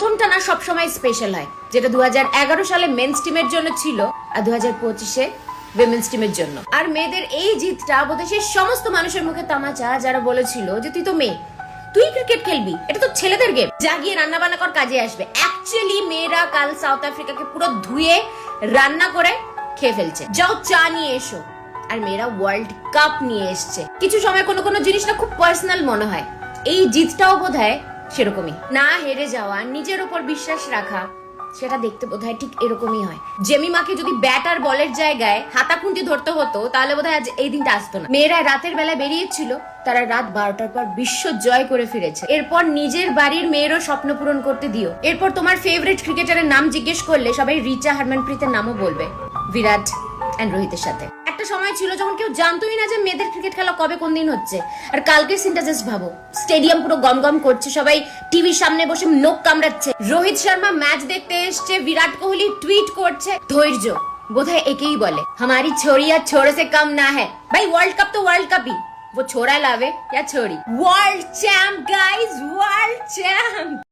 প্রথমটা না সবসময় স্পেশাল হয়, যেটা 2011 সালে মেন্স টিমের জন্য ছিল আর 2025-এ উইমেন্স টিমের জন্য। আর মেয়েদের এই জিতটা বোধহয় সমস্ত মানুষের মুখে তামাচা, যারা বলেছিল যে তুই তো মেয়ে, তুই ক্রিকেট খেলবি, এটা তো ছেলেদের গেম, যা গিয়ে রান্না বান্না কর, কাজে আসবে। অ্যাকচুয়ালি মেয়েরা কাল সাউথ আফ্রিকাকে পুরো ধুয়ে রান্না করে খেয়ে ফেলছে। যাও চা নিয়ে এসো। আর মেয়েরা ওয়ার্ল্ড কাপ নিয়ে এসছে। কিছু সময় কোনো কোনো জিনিস না খুব পার্সোনাল মনে হয়, এই জিতটাও বোধহয় সেরকমই। না হেরে যাওয়া, নিজের উপর বিশ্বাস রাখা, সেটা দেখতে বোধহয় ঠিক এরকমই হয়। জেমিমাকে যদি ব্যাট আর বলের জায়গায় হাতাখুন্তি ধরতে হতো, তাহলে বোধহয় আজ এই দিনটা আসতো না। মেয়েরা রাতের বেলা বেরিয়েছিল, তারা রাত 12টার পর বিশ্ব জয় করে ফিরেছে। এরপর নিজের বাড়ির মেয়েরও স্বপ্ন পূরণ করতে দিও। এরপর তোমার ফেভারিট ক্রিকেটারের নাম জিজ্ঞেস করলে সবাই রিচা, হারমানপ্রীতের নামও বলবে, বিরাট এন্ড রোহিতের সাথে। একটা সময় ছিল যখন কেউ জানতোই না যে মেয়েদের ক্রিকেট খেলা কবে কোন দিন হচ্ছে। আর কালকের সিনটা জাস্ট ভাবো, স্টেডিয়াম পুরো গমগম করছে, সবাই টিভির সামনে বসে নোক কামড়াচ্ছে, রোহিত শর্মা ম্যাচ দেখতে এসছে, বিরাট কোহলি টুইট করছে। ধৈর্য বোধহয় একেই বলে, हमारी छोरिया छोरे से कम ना है। भाई वर्ल्ड कप तो वर्ल्ड कप ही, वो छोरा लावे या छोरी। World champ guys, world champ.